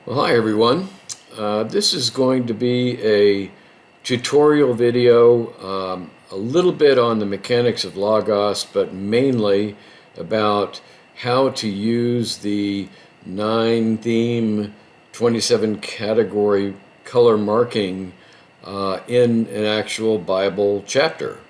Well, hi everyone. This is going to be a tutorial video, a little bit on the mechanics of Logos, but mainly about how to use the 9 theme, 27 category color marking in an actual Bible chapter.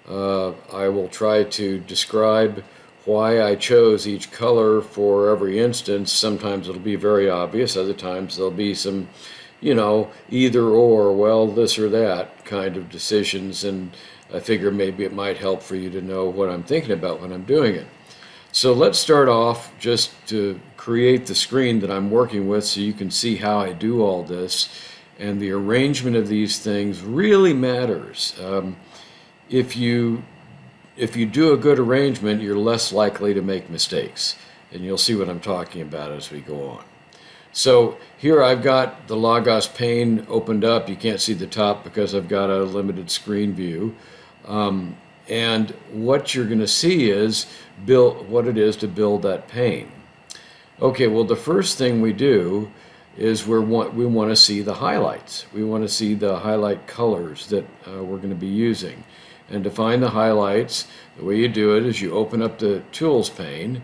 I will try to describe why I chose each color for every instance. Sometimes it'll be very obvious, other times there'll be some, either or, well, this or that kind of decisions, and I figure maybe it might help for you to know what I'm thinking about when I'm doing it. So let's start off just to create the screen that I'm working with so you can see how I do all this. And the arrangement of these things really matters. If you do a good arrangement, you're less likely to make mistakes. And you'll see what I'm talking about as we go on. So here I've got the Logos pane opened up. You can't see the top because I've got a limited screen view. And what you're going to see is what it is to build that pane. Okay, well, the first thing we do is we want to see the highlights. We want to see the highlight colors that we're going to be using. And to find the highlights, the way you do it is you open up the Tools pane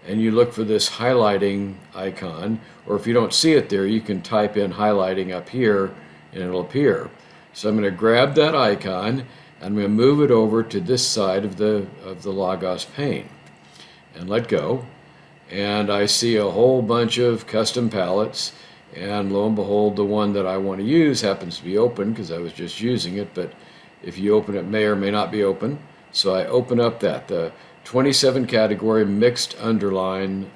and you look for this highlighting icon, or if you don't see it there, you can type in highlighting up here and it'll appear. So I'm going to grab that icon and I'm going to move it over to this side of the Logos pane and let go. And I see a whole bunch of custom palettes, and lo and behold, the one that I want to use happens to be open because I was just using it, but if you open it, may or may not be open. So I open up the 27 category mixed underline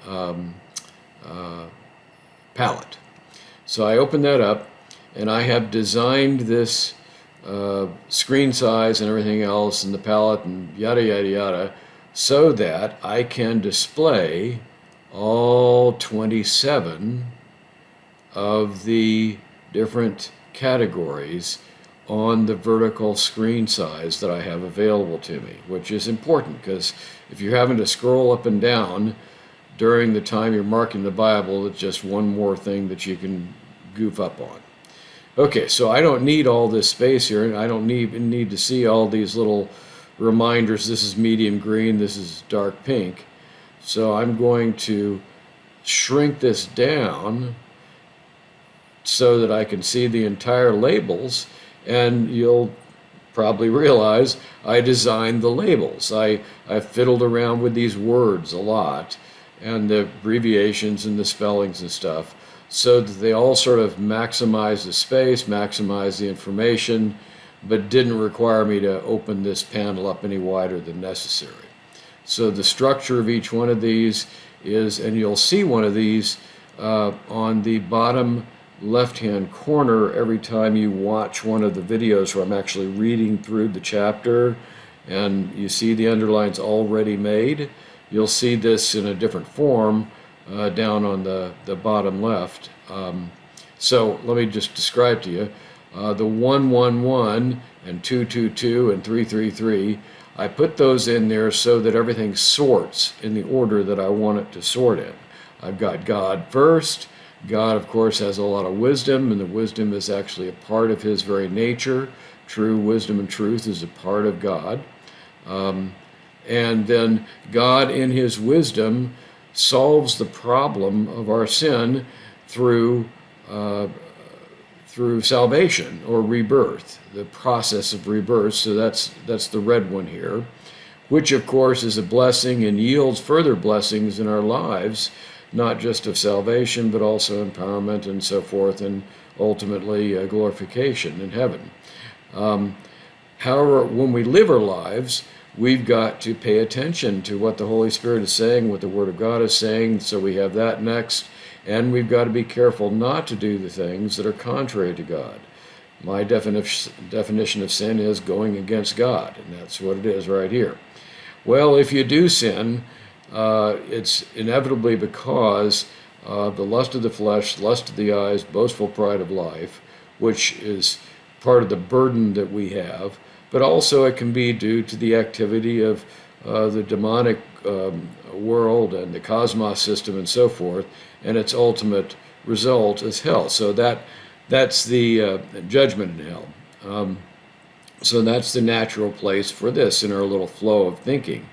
palette. So I open that up, and I have designed this screen size and everything else and the palette and yada yada yada so that I can display all 27 of the different categories on the vertical screen size that I have available to me, which is important because if you're having to scroll up and down during the time you're marking the Bible, it's just one more thing that you can goof up on. Okay, so I don't need all this space here, and I don't need to see all these little reminders. This is medium green, this is dark pink. So I'm going to shrink this down so that I can see the entire labels. And you'll probably realize I designed the labels. I fiddled around with these words a lot and the abbreviations and the spellings and stuff so that they all sort of maximize the space, maximize the information, but didn't require me to open this panel up any wider than necessary. So the structure of each one of these is, and you'll see one of these on the bottom left-hand corner every time you watch one of the videos where I'm actually reading through the chapter and you see the underlines already made. You'll see this in a different form down on the bottom left. So let me just describe to you. The 111 and 222 and 333, I put those in there so that everything sorts in the order that I want it to sort in. I've got God first. God, of course, has a lot of wisdom, and the wisdom is actually a part of his very nature. True wisdom and truth is a part of God. And then God, in his wisdom, solves the problem of our sin through salvation or rebirth, the process of rebirth. So that's the red one here, which, of course, is a blessing and yields further blessings in our lives, not just of salvation, but also empowerment and so forth, and ultimately glorification in heaven. However, when we live our lives, we've got to pay attention to what the Holy Spirit is saying, what the Word of God is saying, so we have that next, and we've got to be careful not to do the things that are contrary to God. My definition of sin is going against God, and that's what it is right here. Well, if you do sin, it's inevitably because the lust of the flesh, lust of the eyes, boastful pride of life, which is part of the burden that we have, but also it can be due to the activity of the demonic world and the cosmos system and so forth, and its ultimate result is hell. So that's the judgment in hell. So that's the natural place for this in our little flow of thinking.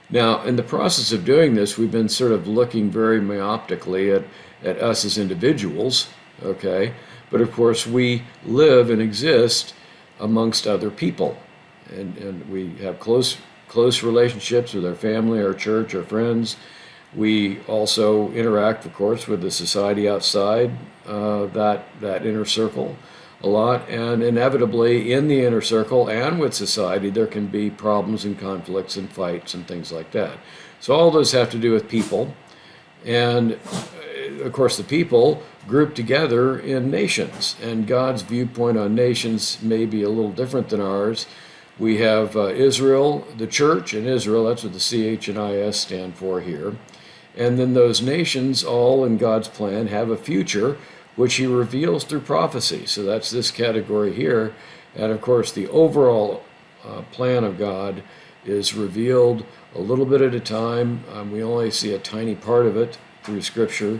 Now, in the process of doing this, we've been sort of looking very myopically at us as individuals, okay? But of course, we live and exist amongst other people. And we have close relationships with our family, our church, our friends. We also interact, of course, with the society outside that inner circle a lot. And inevitably, in the inner circle and with society, there can be problems and conflicts and fights and things like that. So all those have to do with people. And of course, the people group together in nations. And God's viewpoint on nations may be a little different than ours. We have Israel, the church in Israel, that's what the CH and IS stand for here. And then those nations, all in God's plan, have a future which he reveals through prophecy. So that's this category here. And of course, the overall plan of God is revealed a little bit at a time. We only see a tiny part of it through Scripture,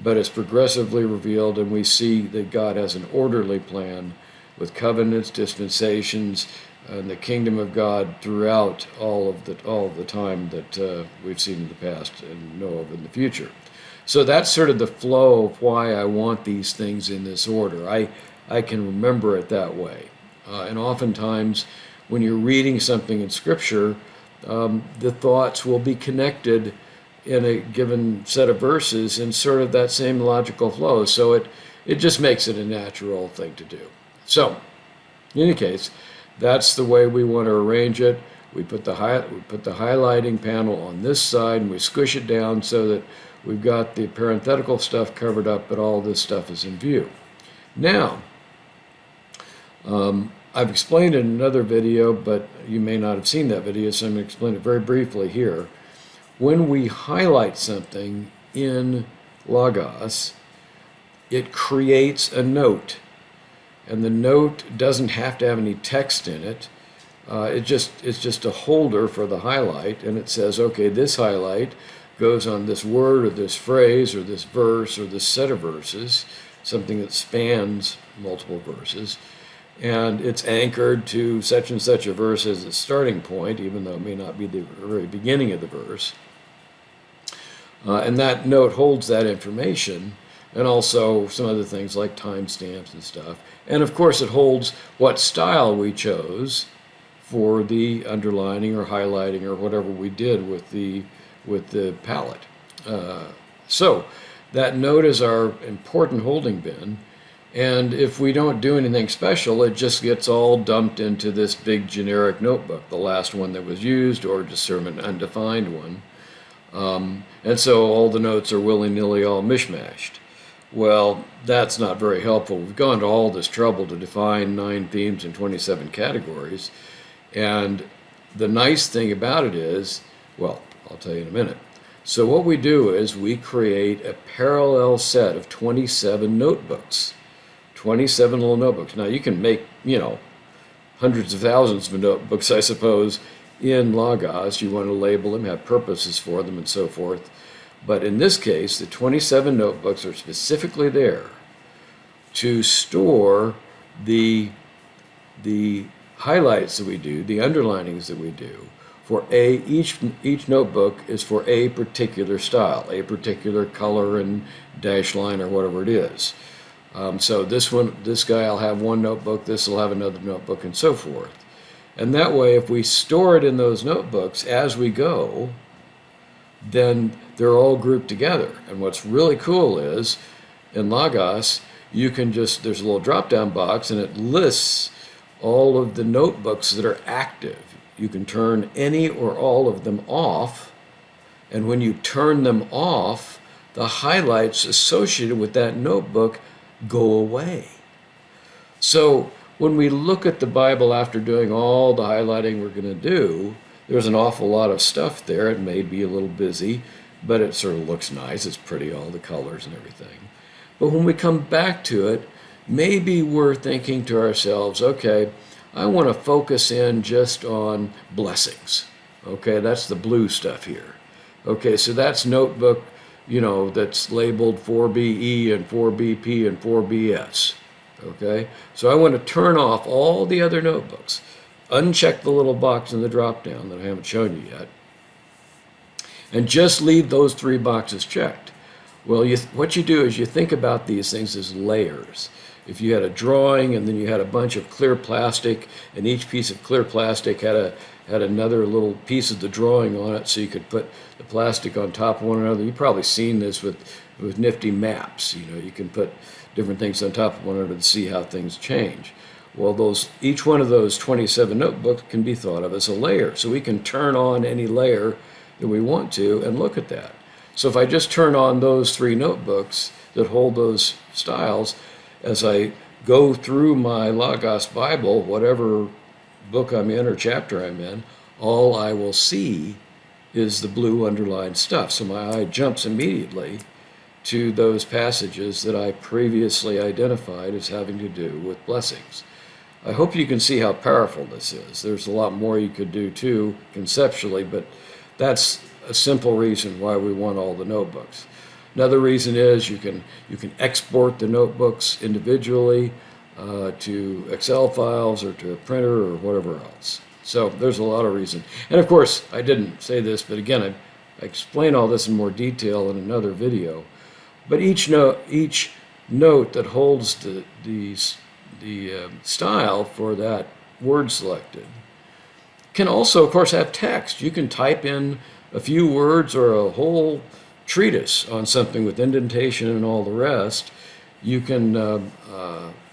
but it's progressively revealed, and we see that God has an orderly plan with covenants, dispensations, and the kingdom of God throughout all of the time that we've seen in the past and know of in the future. So that's sort of the flow of why I want these things in this order. I can remember it that way. And oftentimes, when you're reading something in Scripture, the thoughts will be connected in a given set of verses in sort of that same logical flow. So it just makes it a natural thing to do. So, in any case, that's the way we want to arrange it. We put the highlighting panel on this side, and we squish it down so that we've got the parenthetical stuff covered up, but all this stuff is in view. Now, I've explained in another video, but you may not have seen that video, so I'm going to explain it very briefly here. When we highlight something in Logos, it creates a note. And the note doesn't have to have any text in it. It's just a holder for the highlight, and it says, okay, this highlight goes on this word or this phrase or this verse or this set of verses, something that spans multiple verses, and it's anchored to such and such a verse as a starting point, even though it may not be the very beginning of the verse. And that note holds that information, and also some other things like timestamps and stuff. And of course, it holds what style we chose for the underlining or highlighting or whatever we did with the palette. So that note is our important holding bin. And if we don't do anything special, it just gets all dumped into this big generic notebook, the last one that was used, or just sort of an undefined one. And so all the notes are willy-nilly all mishmashed. Well, that's not very helpful. We've gone to all this trouble to define 9 themes and 27 categories. And the nice thing about it is, well, I'll tell you in a minute. So what we do is we create a parallel set of 27 notebooks, 27 little notebooks. Now you can make, hundreds of thousands of notebooks, I suppose, in Logos. You want to label them, have purposes for them, and so forth. But in this case, the 27 notebooks are specifically there to store the highlights that we do, the underlinings that we do. For each notebook is for a particular style, a particular color and dash line or whatever it is. So this guy will have one notebook, this will have another notebook, and so forth. And that way, if we store it in those notebooks as we go, then they're all grouped together. And what's really cool is, in Logos, there's a little drop-down box, and it lists all of the notebooks that are active. You can turn any or all of them off, and when you turn them off, the highlights associated with that notebook go away. So when we look at the Bible after doing all the highlighting we're going to do, there's an awful lot of stuff there. It may be a little busy, but it sort of looks nice. It's pretty, all the colors and everything. But when we come back to it, maybe we're thinking to ourselves, okay, I want to focus in just on blessings. Okay, that's the blue stuff here. Okay, so that's notebook that's labeled 4BE and 4BP and 4BS. Okay, so I want to turn off all the other notebooks, uncheck the little box in the drop down that I haven't shown you yet, and just leave those 3 boxes checked. Well, what you do is you think about these things as layers. If you had a drawing and then you had a bunch of clear plastic, and each piece of clear plastic had another little piece of the drawing on it, so you could put the plastic on top of one another. You've probably seen this with nifty maps. You can put different things on top of one another to see how things change. Well, each one of those 27 notebooks can be thought of as a layer. So we can turn on any layer that we want to and look at that. So if I just turn on those 3 notebooks that hold those styles, as I go through my Logos Bible, whatever book I'm in or chapter I'm in, all I will see is the blue underlined stuff. So my eye jumps immediately to those passages that I previously identified as having to do with blessings. I hope you can see how powerful this is. There's a lot more you could do too, conceptually, but that's a simple reason why we want all the notebooks. Another reason is you can export the notebooks individually to Excel files or to a printer or whatever else. So there's a lot of reasons. And of course, I didn't say this, but again, I explain all this in more detail in another video. But each note that holds the style for that word selected can also, of course, have text. You can type in a few words or a whole treatise on something with indentation and all the rest. You can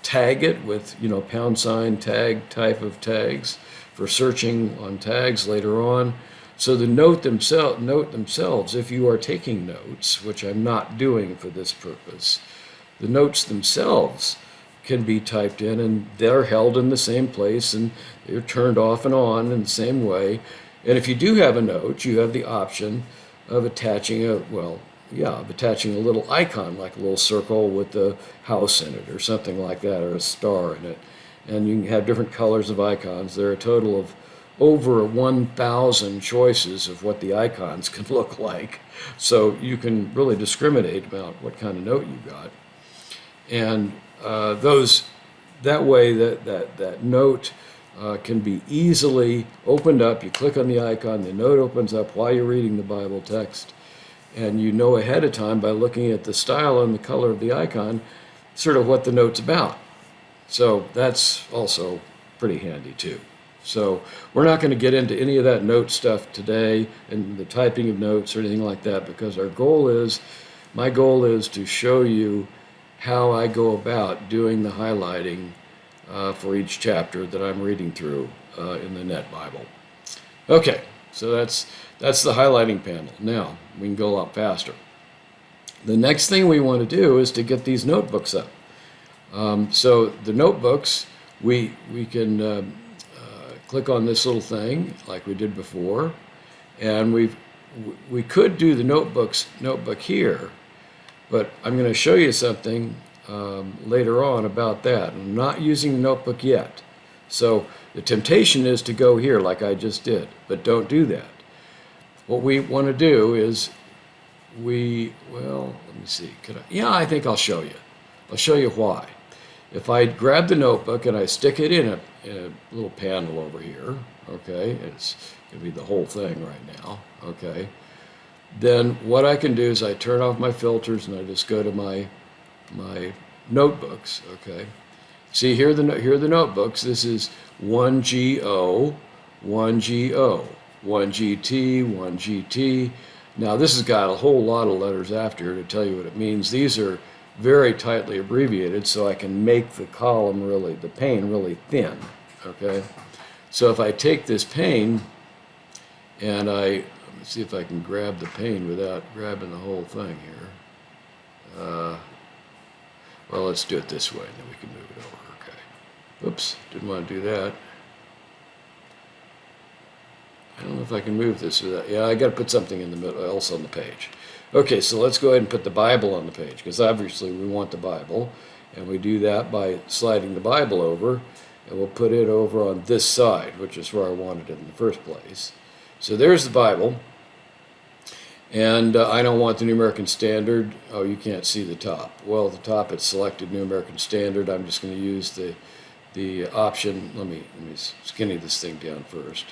tag it with, # tag type of tags for searching on tags later on. So the note themselves, if you are taking notes, which I'm not doing for this purpose, the notes themselves can be typed in, and they're held in the same place, and they're turned off and on in the same way. And if you do have a note, you have the option of attaching a little icon, like a little circle with the house in it or something like that, or a star in it. And you can have different colors of icons. There are a total of over 1,000 choices of what the icons can look like. So you can really discriminate about what kind of note you got. And that way that note can be easily opened up. You click on the icon, the note opens up while you're reading the Bible text. And you know ahead of time by looking at the style and the color of the icon, sort of what the note's about. So that's also pretty handy too. So we're not going to get into any of that note stuff today and the typing of notes or anything like that, because my goal is to show you how I go about doing the highlighting for each chapter that I'm reading through in the Net Bible. Okay, so that's the highlighting panel. Now we can go a lot faster. The next thing we want to do is to get these notebooks up. So the notebooks, we can click on this little thing like we did before, and we could do the notebook here, but I'm going to show you something later on about that. I'm not using the notebook yet. So the temptation is to go here like I just did, but don't do that. What we want to do is let me see. I think I'll show you. I'll show you why. If I grab the notebook and I stick it in a little panel over here, okay, it's going to be the whole thing right now, okay, then what I can do is I turn off my filters and I just go to my notebooks, okay. See, here are the notebooks. This is 1GO, 1GO, 1GT, 1GT. Now this has got a whole lot of letters after to tell you what it means. These are very tightly abbreviated, so I can make the pane really thin, okay? So if I take this pane and let me see if I can grab the pane without grabbing the whole thing here. Well, let's do it this way, and then we can move it over, okay. Oops, didn't want to do that. I don't know if I can move this without, I got to put something in the middle else on the page. Okay, so let's go ahead and put the Bible on the page, because obviously we want the Bible, and we do that by sliding the Bible over, and we'll put it over on this side, which is where I wanted it in the first place. So there's the Bible, And I don't want the New American Standard. Oh, you can't see the top. Well, at the top it's selected New American Standard. I'm just going to use the option. Let me skinny this thing down first.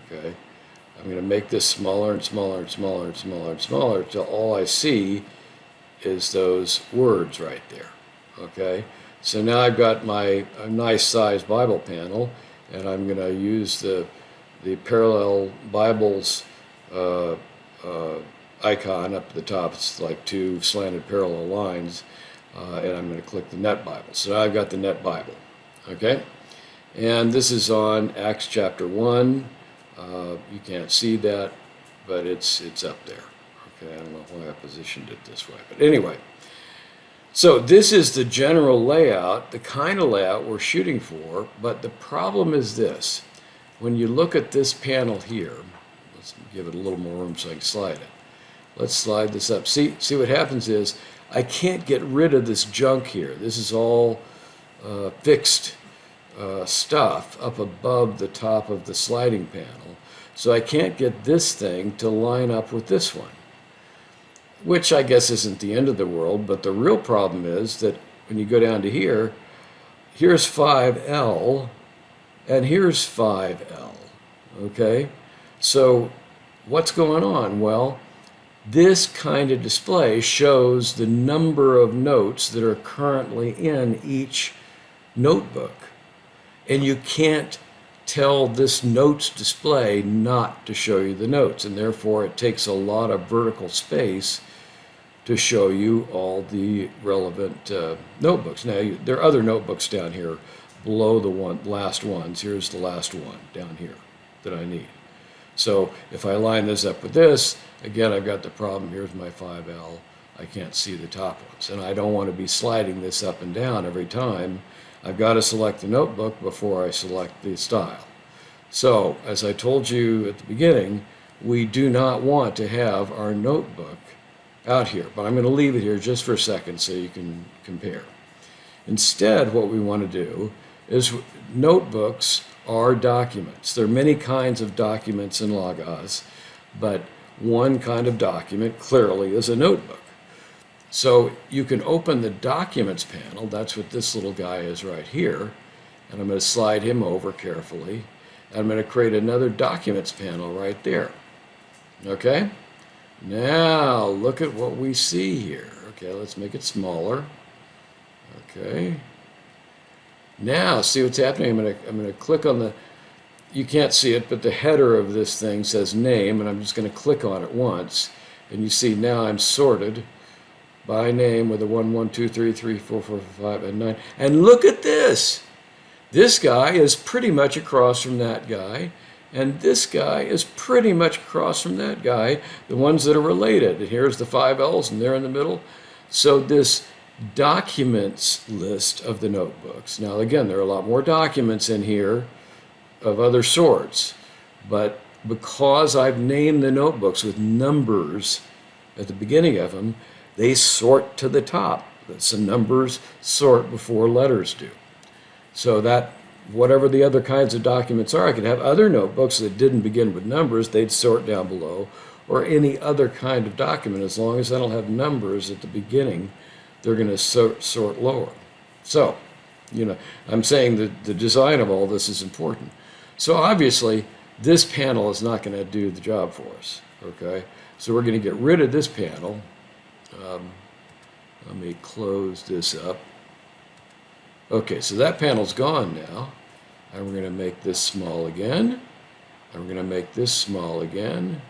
Okay. I'm going to make this smaller and smaller and smaller and smaller and smaller until all I see is those words right there. Okay. So now I've got a nice sized Bible panel, and I'm going to use the Parallel Bibles icon up at the top. It's like two slanted parallel lines, and I'm going to click the Net Bible. So now I've got the Net Bible. Okay. And this is on Acts chapter 1. You can't see that, but it's up there. Okay, I don't know why I positioned it this way, but anyway. So this is the general layout, the kind of layout we're shooting for, but the problem is this. When you look at this panel here, let's give it a little more room so I can slide it. Let's slide this up. See what happens is I can't get rid of this junk here. This is all fixed stuff up above the top of the sliding panel. So I can't get this thing to line up with this one, which I guess isn't the end of the world, but the real problem is that when you go down to here, here's 5L and here's 5L, okay? So what's going on? Well, this kind of display shows the number of notes that are currently in each notebook. And you can't tell this notes display not to show you the notes, and therefore it takes a lot of vertical space to show you all the relevant notebooks. Now, there are other notebooks down here below the last ones. Here's the last one down here that I need. So if I line this up with this, again, I've got the problem. Here's my 5L. I can't see the top ones, and I don't want to be sliding this up and down every time. I've got to select the notebook before I select the style. So, as I told you at the beginning, we do not want to have our notebook out here, but I'm going to leave it here just for a second so you can compare. Instead, what we want to do is notebooks are documents. There are many kinds of documents in Logos, but one kind of document clearly is a notebook. So you can open the Documents panel. That's what this little guy is right here. And I'm going to slide him over carefully. And I'm going to create another Documents panel right there. Okay? Now, look at what we see here. Okay, let's make it smaller. Okay. Now, see what's happening? I'm going to click on the, you can't see it, but the header of this thing says name, and I'm just going to click on it once. And you see now I'm sorted by name with a 1, 1, 2, 3, 3, 4, 4, 5, and 9. And look at this. This guy is pretty much across from that guy, and this guy is pretty much across from that guy, the ones that are related. And here's the 5Ls, and they're in the middle. So this documents list of the notebooks. Now, again, there are a lot more documents in here of other sorts, but because I've named the notebooks with numbers at the beginning of them, they sort to the top. Some numbers sort before letters do. So that, whatever the other kinds of documents are, I could have other notebooks that didn't begin with numbers, they'd sort down below, or any other kind of document. As long as I don't have numbers at the beginning, they're going to sort lower. So, I'm saying that the design of all this is important. So obviously, this panel is not going to do the job for us, okay? So we're going to get rid of this panel. Let me close this up. Okay, so that panel's gone now. And we're going to make this small again. And we're going to make this small again.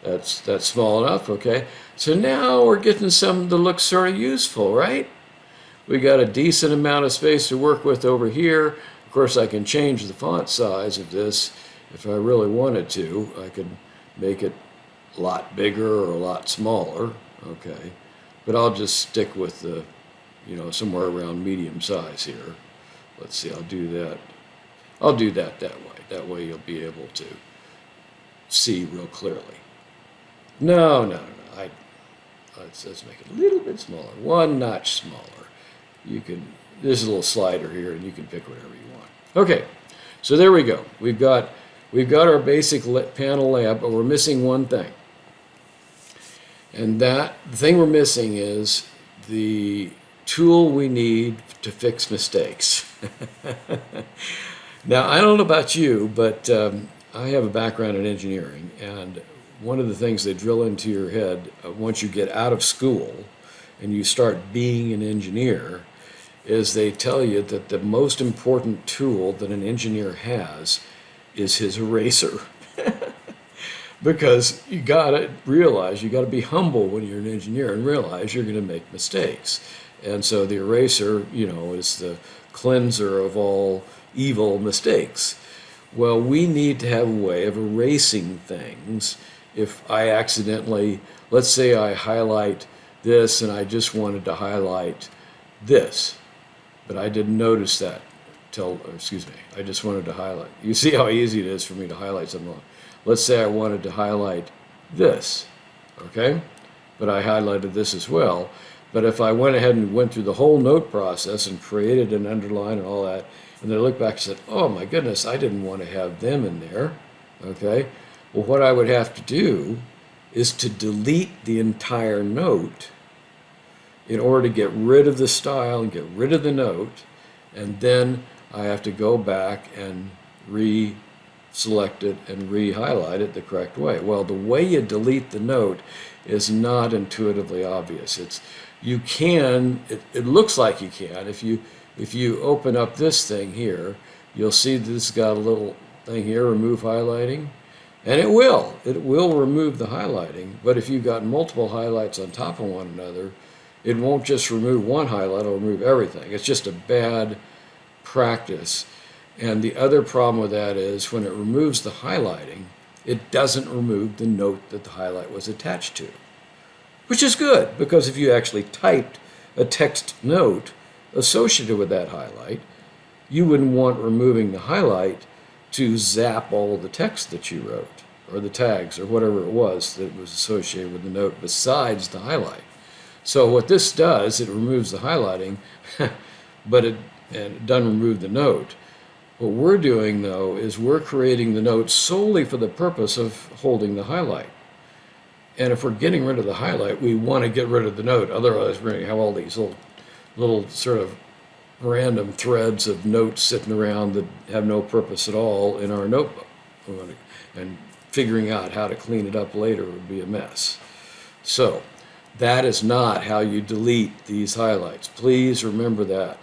That's small enough, okay? So now we're getting something that looks sort of useful, right? We got a decent amount of space to work with over here. Of course, I can change the font size of this if I really wanted to. I could make it a lot bigger or a lot smaller. Okay, but I'll just stick with the, somewhere around medium size here. Let's see, I'll do that. I'll do that way. That way you'll be able to see real clearly. No. Let's make it a little bit smaller. One notch smaller. There's a little slider here, and you can pick whatever you want. Okay, so there we go. We've got our basic panel layout, but we're missing one thing. And the thing we're missing is the tool we need to fix mistakes. Now, I don't know about you, but I have a background in engineering, and one of the things they drill into your head once you get out of school and you start being an engineer is they tell you that the most important tool that an engineer has is his eraser. Because you gotta realize, you gotta be humble when you're an engineer and realize you're gonna make mistakes. And so the eraser, is the cleanser of all evil mistakes. Well, we need to have a way of erasing things. If I accidentally, let's say I highlight this and I just wanted to highlight this, but I didn't notice that I just wanted to highlight. You see how easy it is for me to highlight something. Let's say I wanted to highlight this, okay? But I highlighted this as well. But if I went ahead and went through the whole note process and created an underline and all that, and then I looked back and said, oh my goodness, I didn't want to have them in there, okay? Well, what I would have to do is to delete the entire note in order to get rid of the style and get rid of the note, and then I have to go back and select it and re-highlight it the correct way. Well, the way you delete the note is not intuitively obvious. It looks like you can. If you open up this thing here, you'll see that this has got a little thing here, remove highlighting, and it will remove the highlighting. But if you've got multiple highlights on top of one another, it won't just remove one highlight, it'll remove everything. It's just a bad practice. And the other problem with that is when it removes the highlighting, it doesn't remove the note that the highlight was attached to, which is good, because if you actually typed a text note associated with that highlight, you wouldn't want removing the highlight to zap all the text that you wrote, or the tags, or whatever it was that was associated with the note besides the highlight. So what this does, it removes the highlighting, but it doesn't remove the note. What we're doing, though, is we're creating the note solely for the purpose of holding the highlight. And if we're getting rid of the highlight, we want to get rid of the note. Otherwise, we're going to have all these little sort of random threads of notes sitting around that have no purpose at all in our notebook. And figuring out how to clean it up later would be a mess. So that is not how you delete these highlights. Please remember that.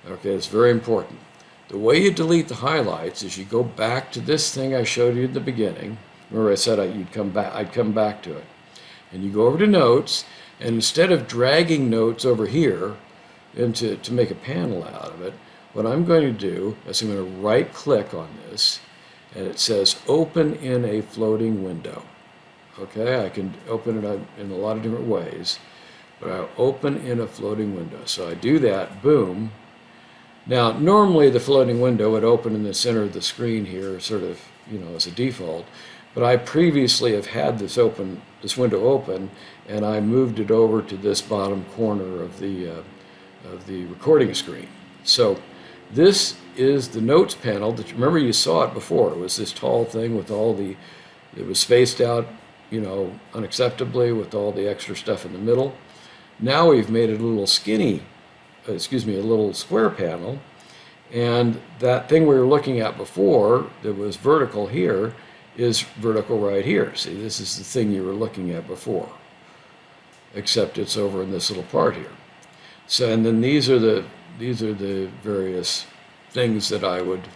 Okay, it's very important. The way you delete the highlights is you go back to this thing I showed you at the beginning. Remember I said I'd come back to it. And you go over to notes, and instead of dragging notes over here to make a panel out of it, what I'm going to do is I'm going to right click on this, and it says open in a floating window. Okay, I can open it in a lot of different ways, but I'll open in a floating window. So I do that, boom. Now, normally the floating window would open in the center of the screen here, sort of, as a default, but I previously have had this window open, and I moved it over to this bottom corner of the recording screen. So this is the notes panel that, remember, you saw it before. It was this tall thing with it was spaced out, unacceptably with all the extra stuff in the middle. Now we've made it a little a little square panel, and that thing we were looking at before that was vertical here is vertical right here. See, this is the thing you were looking at before, except it's over in this little part here. So, and then these are the various things that I would,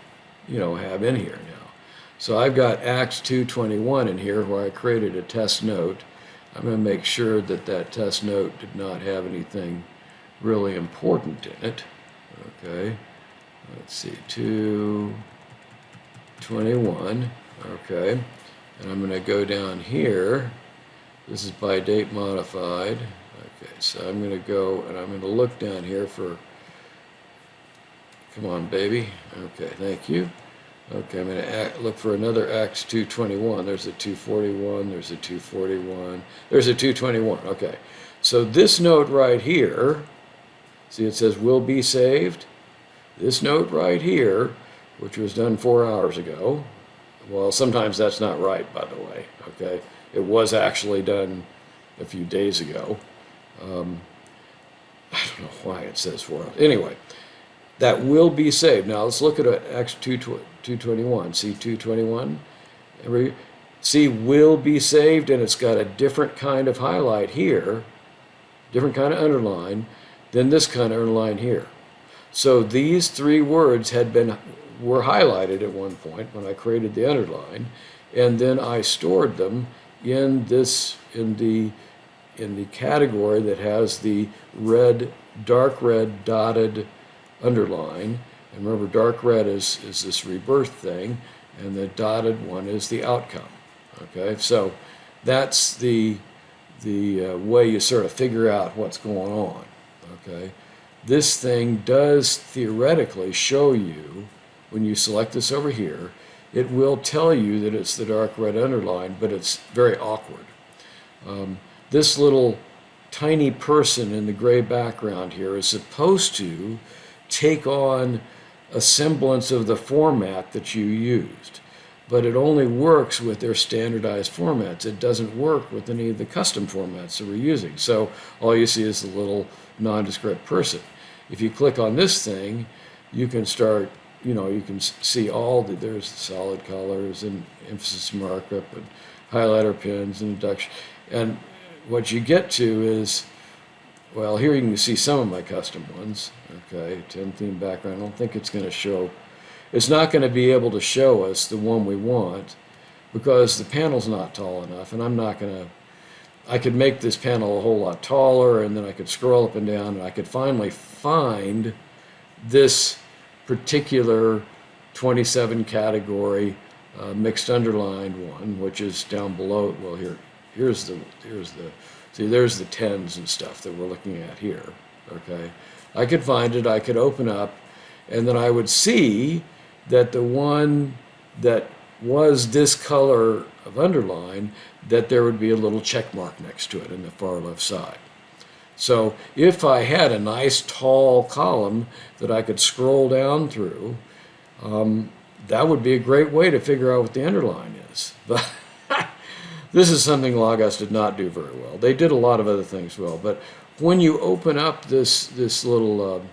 have in here now. So I've got Acts 2:21 in here where I created a test note. I'm going to make sure that test note did not have anything really important in it. Okay, let's see, 2:21. Okay, and I'm going to go down here. This is by date modified. Okay, so I'm going to go and I'm going to look down here for, come on baby, okay, thank you. Okay, I'm going to look for another Acts 2:21. There's a 2:41, there's a 2:41, there's a 2:21. Okay, so this note right here, see it says will be saved. This note right here, which was done 4 hours ago, well, sometimes that's not right, by the way, okay? It was actually done a few days ago. I don't know why it says for. Anyway, that will be saved. Now let's look at Acts 2:21. See 2:21? See will be saved, and it's got a different kind of highlight here, different kind of underline than this kind of underline here. So these three words were highlighted at one point when I created the underline, and then I stored them in the category that has the dark red dotted underline. And remember, dark red is this rebirth thing, and the dotted one is the outcome. Okay, so that's the way you sort of figure out what's going on. Okay, this thing does theoretically show you, when you select this over here, it will tell you that it's the dark red underline, but it's very awkward. This little tiny person in the gray background here is supposed to take on a semblance of the format that you used, but it only works with their standardized formats. It doesn't work with any of the custom formats that we're using. So all you see is the little nondescript person. If you click on this thing, you can start, you can see there's solid colors and emphasis markup and highlighter pins and induction. And what you get to is, well, here you can see some of my custom ones. Okay, 10 theme background. I don't think it's going to show. It's not going to be able to show us the one we want because the panel's not tall enough, and I'm not going to. I could make this panel a whole lot taller, and then I could scroll up and down, and I could finally find this particular 27 category mixed underlined one, which is down below. Well, here's the see, there's the 10s and stuff that we're looking at here. Okay, I could find it. I could open up, and then I would see that the one that was this color of underline, that there would be a little check mark next to it in the far left side. So if I had a nice tall column that I could scroll down through, that would be a great way to figure out what the underline is. But this is something Logos did not do very well. They did a lot of other things well, but when you open up this little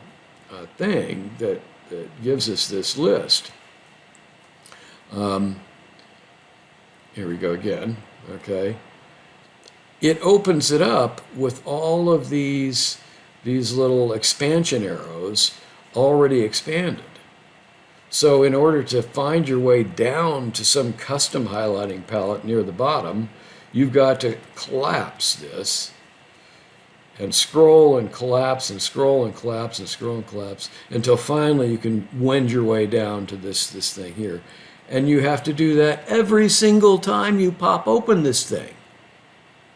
thing that gives us this list, here we go again, okay, it opens it up with all of these little expansion arrows already expanded. So in order to find your way down to some custom highlighting palette near the bottom, you've got to collapse this and scroll and collapse and scroll and collapse and scroll and collapse until finally you can wend your way down to this thing here. And you have to do that every single time you pop open this thing.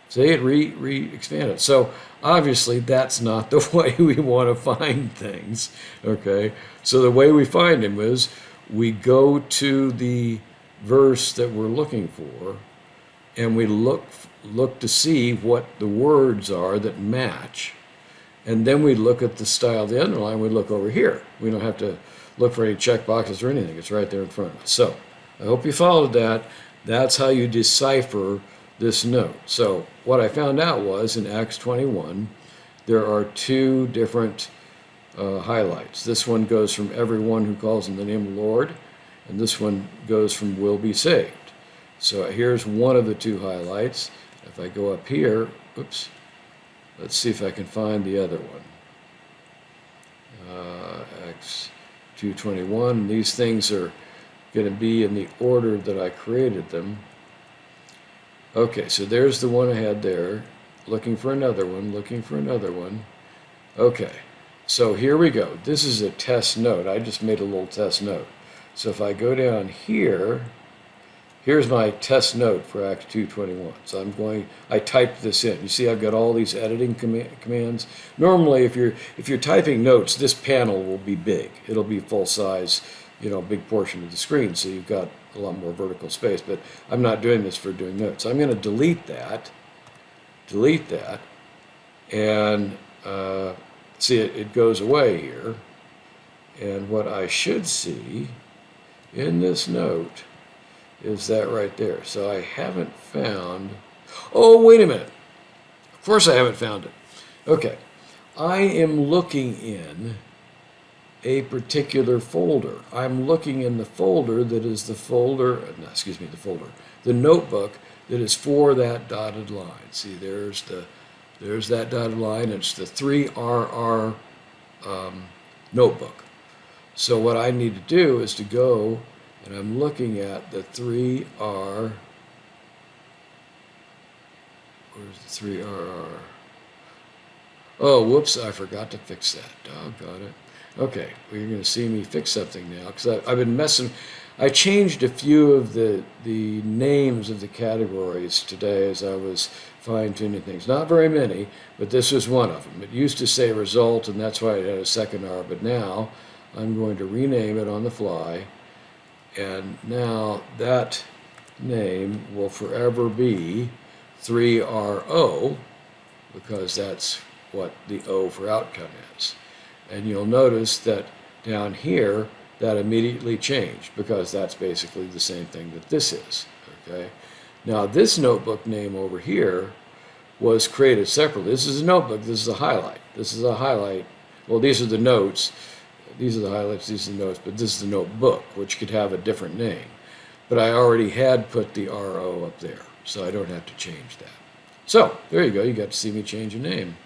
See, it re-expanded. So obviously that's not the way we want to find things, okay? So the way we find them is we go to the verse that we're looking for, and we look to see what the words are that match, and then we look at the style of the underline. We look over here. We don't have to look for any check boxes or anything. It's right there in front of us. So I hope you followed that. That's how you decipher this note. So what I found out was in Acts 21, there are two different highlights. This one goes from everyone who calls in the name of the Lord, and this one goes from will be saved. So here's one of the two highlights. If I go up here, oops, let's see if I can find the other one. Acts 2:21. These things are going to be in the order that I created them. Okay, so there's the one I had there. Looking for another one, looking for another one. Okay, so here we go. This is a test note. I just made a little test note. So if I go down here, here's my test note for Acts 2:21. So I typed this in. You see I've got all these editing commands. Normally if you're typing notes, this panel will be big. It'll be full size, big portion of the screen, so you've got a lot more vertical space, but I'm not doing this for doing notes. I'm going to delete that, and see it goes away here. And what I should see in this note is that right there. So I haven't found, oh, wait a minute. course I haven't found it. Okay, I am looking in a particular folder. I'm looking in the folder that is the folder, no, excuse me, the folder, the notebook that is for that dotted line. See, there's that dotted line. It's the 3RR notebook. So what I need to do is to go, and I'm looking at the 3R, where's the 3RR? Oh, whoops, I forgot to fix that. Doggone it. Okay, well, you're going to see me fix something now, because I've been messing. I changed a few of the names of the categories today as I was fine-tuning things. Not very many, but this was one of them. It used to say result, and that's why it had a second R, but now I'm going to rename it on the fly, and now that name will forever be 3RO, because that's what the O for outcome is. And you'll notice that down here, that immediately changed, because that's basically the same thing that this is, okay? Now, this notebook name over here was created separately. This is a notebook, this is a highlight. This is a highlight. Well, these are the notes. These are the highlights, these are the notes, but this is the notebook, which could have a different name. But I already had put the RO up there, so I don't have to change that. So, there you go, you got to see me change a name.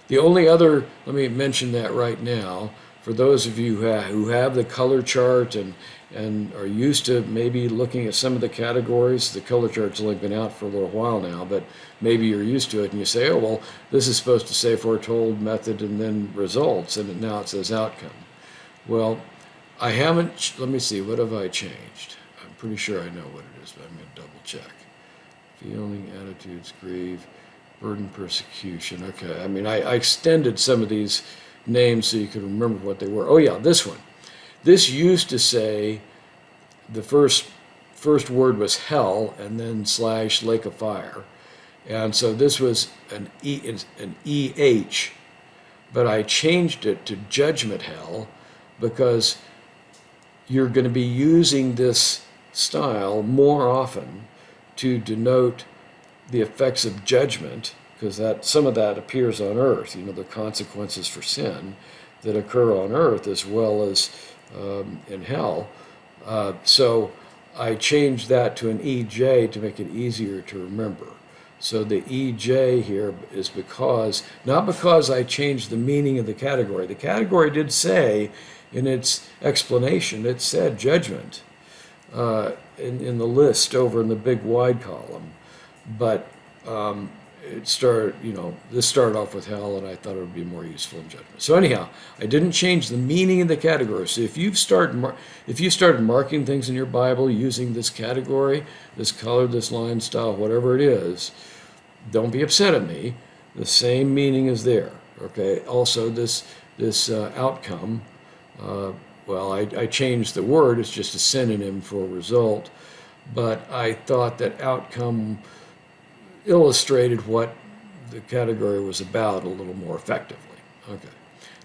The only other, let me mention that right now, for those of you who have the color chart and are used to maybe looking at some of the categories, the color chart's only been out for a little while now, but maybe you're used to it and you say, oh, well, this is supposed to say foretold, method, and then results, and now it says outcome. Well, I haven't, let me see, what have I changed? I'm pretty sure I know what it is, but I'm going to double check. Feeling, attitudes, grieve, burden, persecution. Okay, I mean, I extended some of these names so you could remember what they were. Oh yeah, this one. This used to say the first word was hell and then / lake of fire. And so this was an EH, but I changed it to judgment hell because you're going to be using this style more often to denote the effects of judgment, because that some of that appears on earth, you know, the consequences for sin that occur on earth as well as in hell. So I changed that to an EJ to make it easier to remember. So the EJ here is because, not because I changed the meaning of the category. The category did say in its explanation, it said judgment in the list over in the big wide column. But it started, you know, this started off with hell, and I thought it would be more useful in judgment. So anyhow, I didn't change the meaning of the category. So if you started marking things in your Bible using this category, this color, this line style, whatever it is, don't be upset at me. The same meaning is there. Okay. Also, this outcome. Well, I changed the word. It's just a synonym for result. But I thought that outcome illustrated what the category was about a little more effectively. Okay.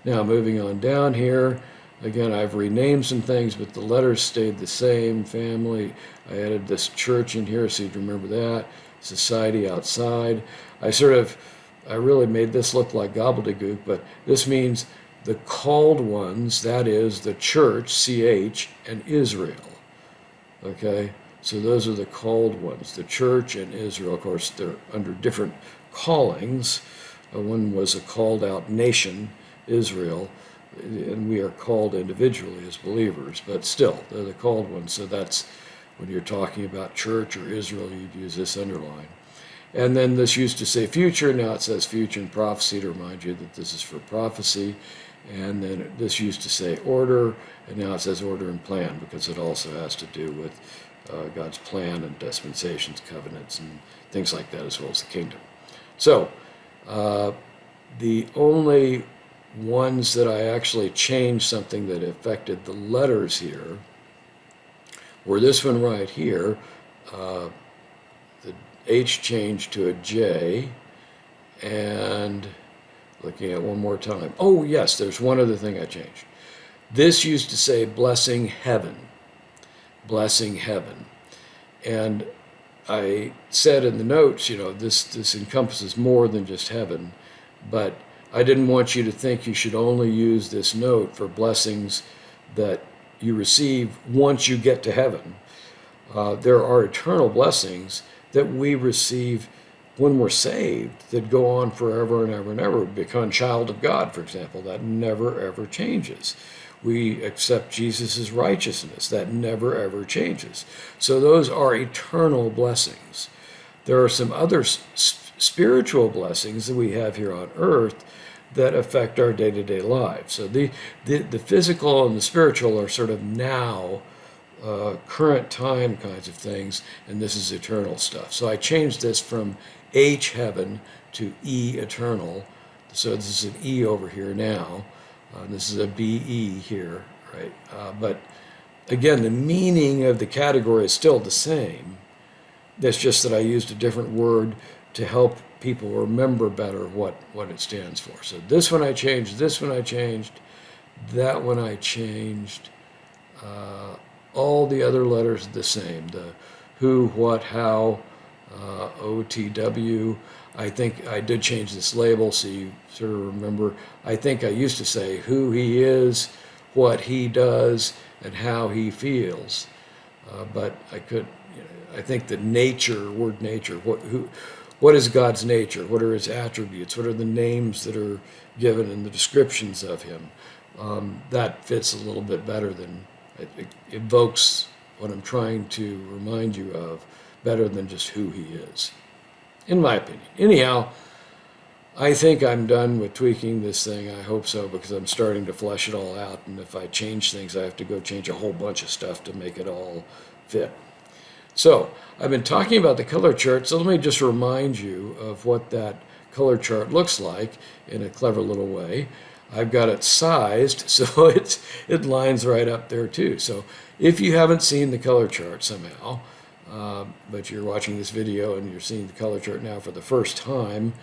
Now moving on down here, again, I've renamed some things, but the letters stayed the same. Family, I added this church in here so you'd remember that. Society outside. I really made this look like gobbledygook, but this means the called ones, that is the church, CH, and Israel. Okay? So those are the called ones, the church and Israel. Of course, they're under different callings. One was a called out nation, Israel, and we are called individually as believers, but still, they're the called ones. So that's when you're talking about church or Israel, you'd use this underline. And then this used to say future, now it says future and prophecy to remind you that this is for prophecy. And then this used to say order, and now it says order and plan because it also has to do with God's plan and dispensations, covenants, and things like that, as well as the kingdom. So, the only ones that I actually changed something that affected the letters here were this one right here. The H changed to a J, and looking at one more time. Oh, yes, there's one other thing I changed. This used to say blessing heaven. Blessing heaven. And I said in the notes, this encompasses more than just heaven, but I didn't want you to think you should only use this note for blessings that you receive once you get to heaven. There are eternal blessings that we receive when we're saved that go on forever and ever and ever. Become a child of God, for example, that never ever changes. We accept Jesus' righteousness, that never ever changes. So those are eternal blessings. There are some other spiritual blessings that we have here on earth that affect our day-to-day lives. So the physical and the spiritual are sort of now, current time kinds of things, and this is eternal stuff. So I changed this from H heaven to E eternal. So this is an E over here now. This is a BE here, right? But again, the meaning of the category is still the same. It's just that I used a different word to help people remember better what it stands for. So this one I changed, this one I changed, that one I changed. All the other letters are the same. The who, what, how, OTW. I think I did change this label so you sort of remember. I think I used to say who he is, what he does, and how he feels. But I think the nature, word nature, what is God's nature? What are his attributes? What are the names that are given in the descriptions of him? That fits a little bit better than, it evokes what I'm trying to remind you of better than just who he is, in my opinion. Anyhow, I think I'm done with tweaking this thing. I hope so, because I'm starting to flesh it all out, and if I change things, I have to go change a whole bunch of stuff to make it all fit. So I've been talking about the color chart, so let me just remind you of what that color chart looks like in a clever little way. I've got it sized so it lines right up there too. So if you haven't seen the color chart somehow, but you're watching this video and you're seeing the color chart now for the first time,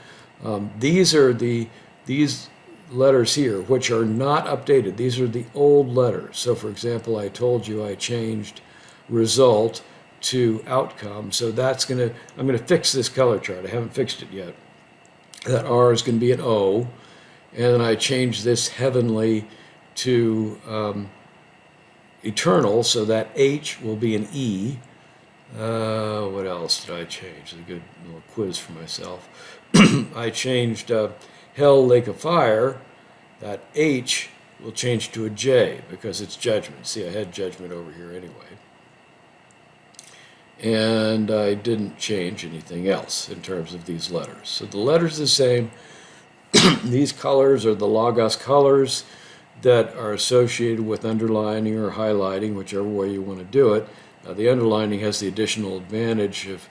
these are these letters here, which are not updated. These are the old letters. So for example, I told you I changed result to outcome. So I'm gonna fix this color chart. I haven't fixed it yet. That R is gonna be an O, and then I changed this heavenly to eternal, so that H will be an E. What else did I change? A good little quiz for myself. I changed hell, lake of fire. That H will change to a J because it's judgment. See, I had judgment over here anyway. And I didn't change anything else in terms of these letters. So the letters are the same. These colors are the Logos colors that are associated with underlining or highlighting, whichever way you want to do it. The underlining has the additional advantage of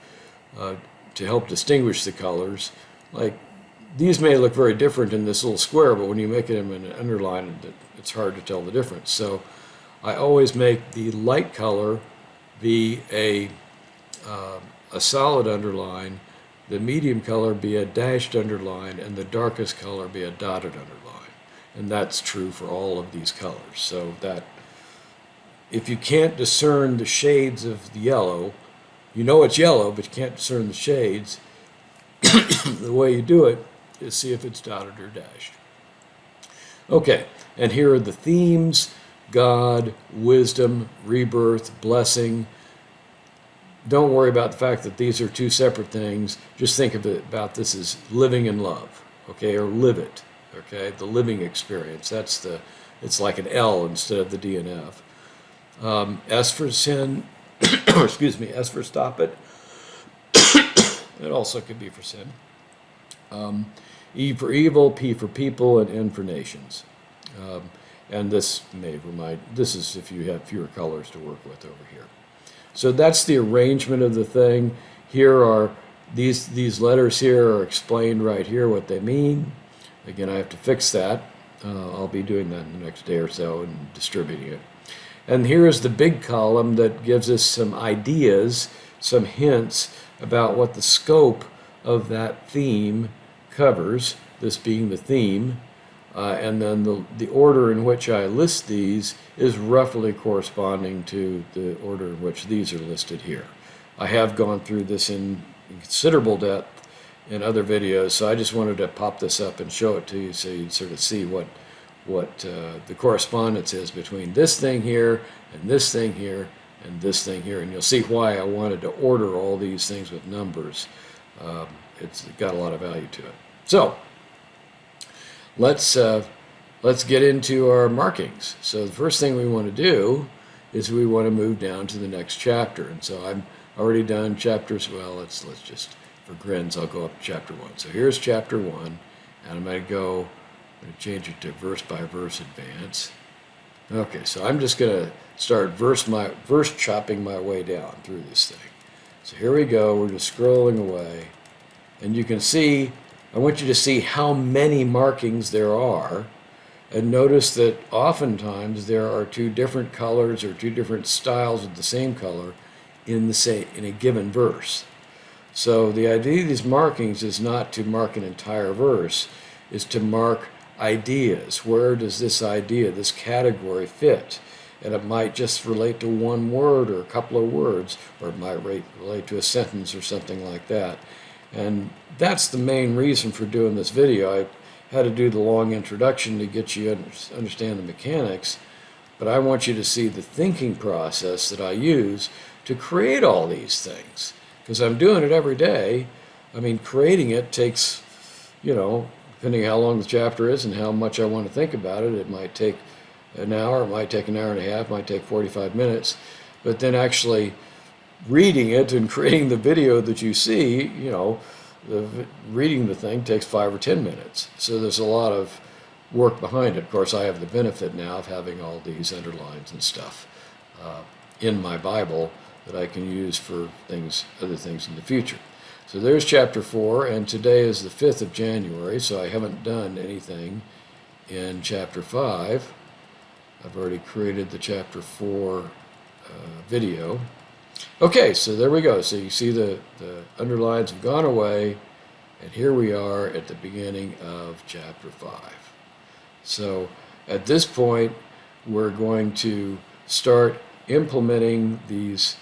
to help distinguish the colors. Like, these may look very different in this little square, but when you make them in an underline, it's hard to tell the difference. So I always make the light color be a solid underline, the medium color be a dashed underline, and the darkest color be a dotted underline. And that's true for all of these colors. So that if you can't discern the shades of the yellow, you know it's yellow, but you can't discern the shades, the way you do it is see if it's dotted or dashed. Okay, and here are the themes: God, wisdom, rebirth, blessing. Don't worry about the fact that these are two separate things. Just think of it about this as living in love, okay, or live it, okay, the living experience. It's like an L instead of the D and F. S for sin, or excuse me, S for stop it. It also could be for sin. E for evil, P for people, and N for nations. And this is if you have fewer colors to work with over here. So that's the arrangement of the thing. Here are these letters here are explained right here what they mean. Again, I have to fix that. I'll be doing that in the next day or so and distributing it. And here is the big column that gives us some ideas, some hints about what the scope of that theme covers, this being the theme. And then the order in which I list these is roughly corresponding to the order in which these are listed here. I have gone through this in considerable depth in other videos, so I just wanted to pop this up and show it to you so you sort of see what the correspondence is between this thing here and this thing here and this thing here, and you'll see why I wanted to order all these things with numbers. It's got a lot of value to it. So let's get into our markings. So the first thing we want to do is we want to move down to the next chapter, and so I'm already done chapters. Well, let's just, for grins, I'll go up to chapter 1. So here's chapter 1, and I'm going to change it to verse by verse advance. Okay, so I'm just going to start verse chopping my way down through this thing. So here we go. We're just scrolling away, and you can see, I want you to see how many markings there are, and notice that oftentimes there are two different colors or two different styles of the same color in a given verse. So the idea of these markings is not to mark an entire verse, is to mark ideas. Where does this idea, this category fit? And it might just relate to one word or a couple of words, or it might relate to a sentence or something like that. And that's the main reason for doing this video. I had to do the long introduction to get you to understand the mechanics, but I want you to see the thinking process that I use to create all these things, because I'm doing it every day. I mean, creating it takes, depending how long the chapter is and how much I want to think about it, it might take an hour, it might take an hour and a half, it might take 45 minutes, but then actually reading it and creating the video that you see, reading the thing takes 5 or 10 minutes. So there's a lot of work behind it. Of course, I have the benefit now of having all these underlines and stuff in my Bible that I can use for other things in the future. So there's chapter 4, and today is the 5th of January, so I haven't done anything in chapter 5. I've already created the chapter 4 video. Okay, so there we go. So you see the underlines have gone away, and here we are at the beginning of chapter 5. So at this point, we're going to start implementing these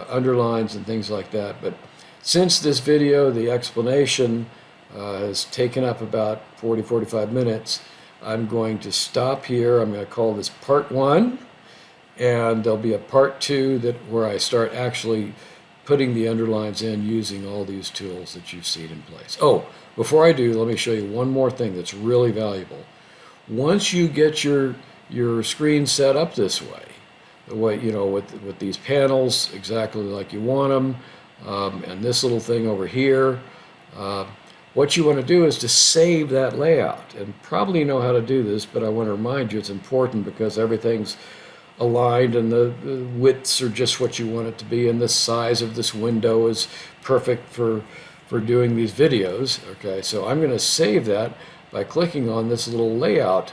underlines and things like that. But since this video, the explanation has taken up about 40-45 minutes, I'm going to stop here. I'm going to call this part 1. And there'll be a part 2 where I start actually putting the underlines in using all these tools that you've seen in place. Oh, before I do, let me show you one more thing that's really valuable. Once you get your screen set up this way, the way, with these panels exactly like you want them, and this little thing over here, what you want to do is to save that layout. And probably you know how to do this, but I want to remind you it's important because everything's aligned and the widths are just what you want it to be, and the size of this window is perfect for doing these videos. Okay, so I'm going to save that by clicking on this little layout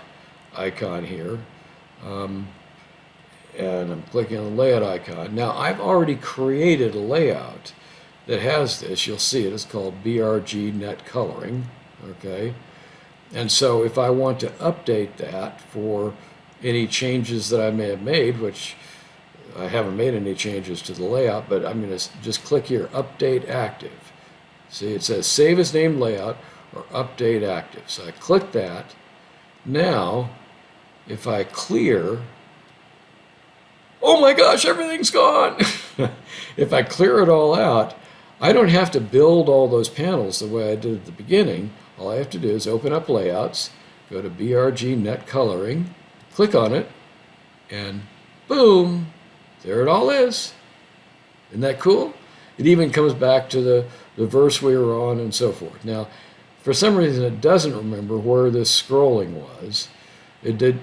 icon here, and I'm clicking on the layout icon. Now I've already created a layout that has this. You'll see it. It's called BRG Net Coloring. Okay, and so if I want to update that for any changes that I may have made, which I haven't made any changes to the layout, but I'm going to just click here, Update Active. See, it says Save as Named Layout or Update Active. So I click that. Now, if I clear, oh my gosh, everything's gone! If I clear it all out, I don't have to build all those panels the way I did at the beginning. All I have to do is open up Layouts, go to BRG Net Coloring, click on it, and boom, there it all is. Isn't that cool? It even comes back to the verse we were on and so forth. Now, for some reason, it doesn't remember where this scrolling was. It did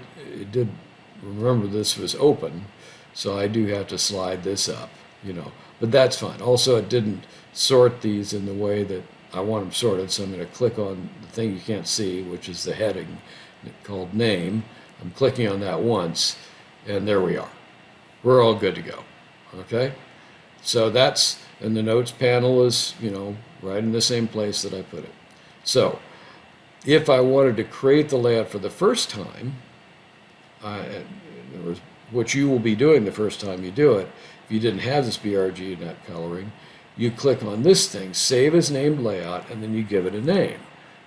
remember this was open, so I do have to slide this up, but that's fine. Also, it didn't sort these in the way that I want them sorted, so I'm going to click on the thing you can't see, which is the heading called Name. I'm clicking on that once, and there we are. We're all good to go. Okay? So and the notes panel is, right in the same place that I put it. So, if I wanted to create the layout for the first time, what you will be doing the first time you do it, if you didn't have this BRG net coloring, you click on this thing, save as named layout, and then you give it a name.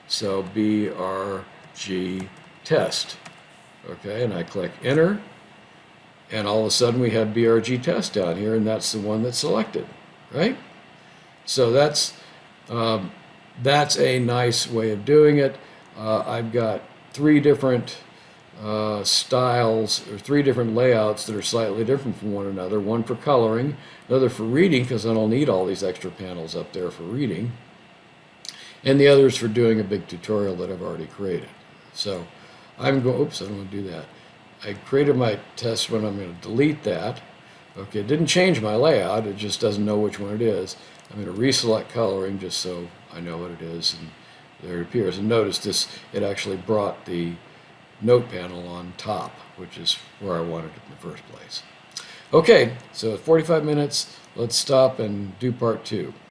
So BRG test. Okay, and I click enter, and all of a sudden we have BRG test down here, and that's the one that's selected, right? So that's a nice way of doing it. I've got 3 different styles, or 3 different layouts that are slightly different from one another. One for coloring, another for reading, because I don't need all these extra panels up there for reading, and the other is for doing a big tutorial that I've already created. So I'm going, oops, I don't want to do that. I created my test one. I'm going to delete that. Okay, it didn't change my layout, it just doesn't know which one it is. I'm going to reselect coloring just so I know what it is, and there it appears. And notice this, it actually brought the note panel on top, which is where I wanted it in the first place. Okay, so 45 minutes, let's stop and do part 2.